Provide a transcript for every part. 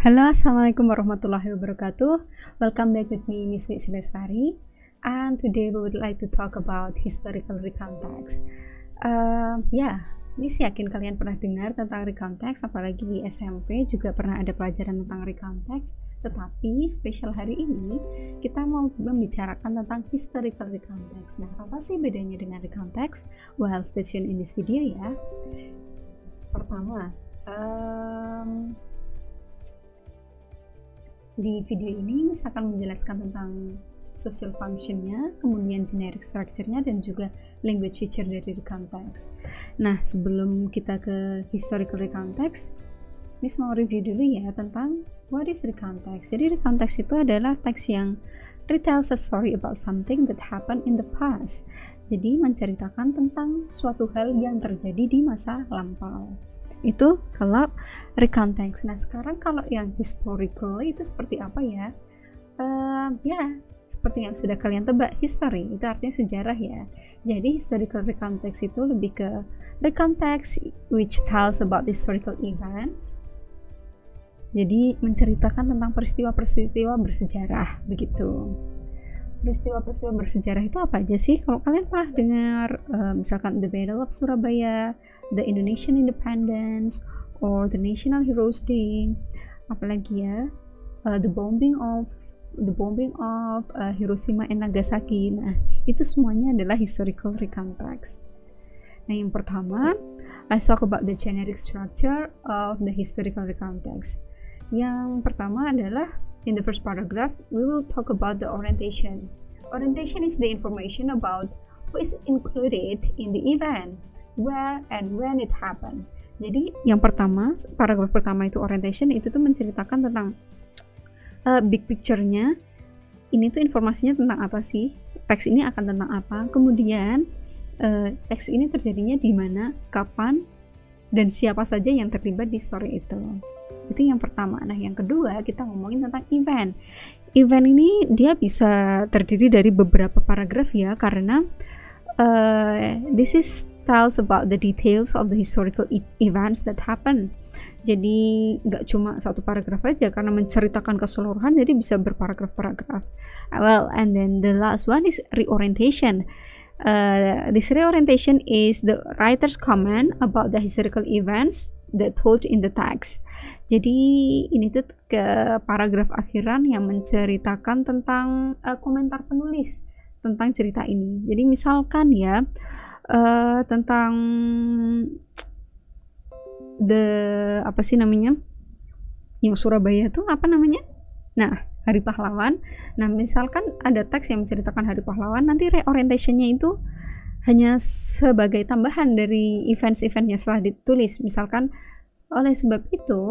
Halo, assalamualaikum warahmatullahi wabarakatuh. Welcome back with me, Miss Wiksi Lestari. And today we would like to talk about historical recontext. Miss yakin kalian pernah dengar tentang recontext, apalagi di SMP juga pernah ada pelajaran tentang recontext. Tetapi spesial hari ini kita mau membicarakan tentang historical recontext. Nah, apa sih bedanya dengan recontext? Well, stay tuned in this video ya. Pertama, di video ini Miss akan menjelaskan tentang social function-nya, kemudian generic structure-nya, dan juga language feature dari recontext. Nah, sebelum kita ke historical recontext, Miss mau review dulu ya tentang what is recontext. Jadi recontext itu adalah teks yang retells a story about something that happened in the past. Jadi menceritakan tentang suatu hal yang terjadi di masa lampau. Itu kalau recontext. Nah, sekarang kalau yang historical itu seperti apa ya? Seperti yang sudah kalian tebak, history itu artinya sejarah ya. Jadi historical recontext itu lebih ke recontext which tells about historical events. Jadi menceritakan tentang peristiwa-peristiwa bersejarah begitu. Peristiwa-peristiwa bersejarah itu apa aja sih? Kalau kalian pernah dengar misalkan the Battle of Surabaya, the Indonesian Independence, or the National Heroes Day, apalagi ya, the bombing of Hiroshima and Nagasaki. Nah, itu semuanya adalah historical recontext. Nah, yang pertama, let's talk about the generic structure of the historical recontext. Yang pertama adalah in the first paragraph, we will talk about the orientation. Orientation is the information about who is included in the event, where and when it happened. Jadi yang pertama, paragraf pertama itu orientation, itu tuh menceritakan tentang big picture-nya. Ini tuh informasinya tentang apa sih? Teks ini akan tentang apa? Kemudian teks ini terjadinya di mana, kapan, dan siapa saja yang terlibat di story itu. Itu yang pertama. Nah, yang kedua kita ngomongin tentang event. Event ini dia bisa terdiri dari beberapa paragraf ya, karena this is tells about the details of the historical events that happen. Jadi nggak cuma satu paragraf aja, karena menceritakan keseluruhan jadi bisa berparagraf-paragraf. Well, and then the last one is reorientation. This reorientation is the writer's comment about the historical events that told in the text. Jadi ini tuh ke paragraf akhiran yang menceritakan tentang komentar penulis tentang cerita ini. Jadi misalkan ya tentang yang Surabaya tuh apa namanya? Nah, Hari Pahlawan. Nah, misalkan ada teks yang menceritakan Hari Pahlawan, nanti reorientationnya itu hanya sebagai tambahan dari events-event yang setelah ditulis. Misalkan oleh sebab itu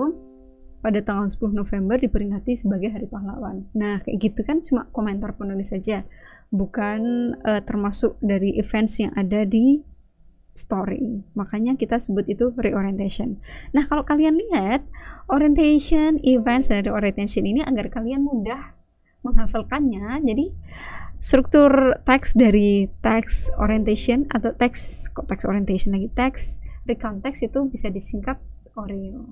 pada tanggal 10 November diperingati sebagai Hari Pahlawan. Nah, kayak gitu kan cuma komentar penulis saja, bukan termasuk dari events yang ada di story. Makanya kita sebut itu reorientation. Nah, kalau kalian lihat orientation, events, dan reorientation ini agar kalian mudah menghafalkannya, jadi struktur teks dari teks orientation atau teks orientation lagi, teks recontext itu bisa disingkat OREO.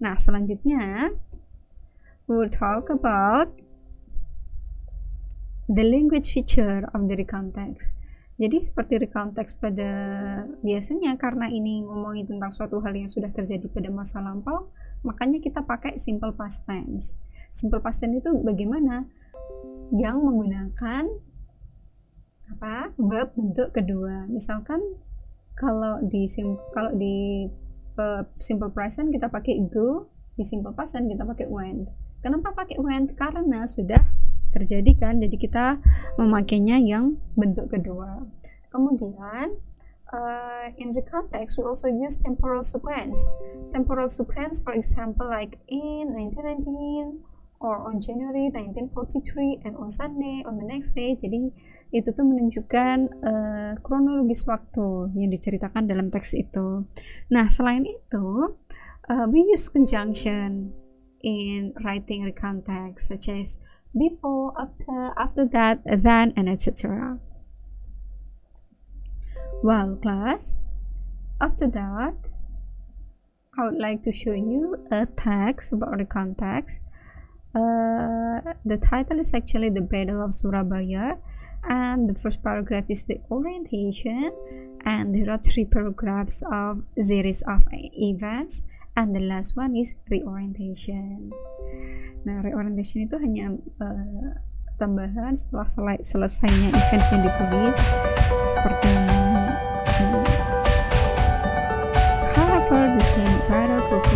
Nah, selanjutnya we'll talk about the language feature of the recontext. Jadi seperti recontext pada biasanya, karena ini ngomongin tentang suatu hal yang sudah terjadi pada masa lampau, makanya kita pakai simple past tense. Simple past tense itu bagaimana? Yang menggunakan verb bentuk kedua. Misalkan kalau di simple present kita pakai go, di simple past tense kita pakai went. Kenapa pakai went? Karena sudah terjadi kan, jadi kita memakainya yang bentuk kedua. Kemudian in the context we also use temporal sequence. Temporal sequence, for example, like in 1919 or on January 1943 and on Sunday on the next day. Jadi itu tuh menunjukkan kronologis waktu yang diceritakan dalam teks itu. Nah, selain itu we use conjunction in writing recontext, such as before, after that, then, and etc. Well, class, after that I would like to show you a text about the context. The title is actually The Battle of Surabaya, and the first paragraph is the orientation, and there are 3 paragraphs of series of events, and the last one is reorientation. Nah, reorientation itu hanya tambahan setelah selesainya events yang ditulis, seperti however the same battle proved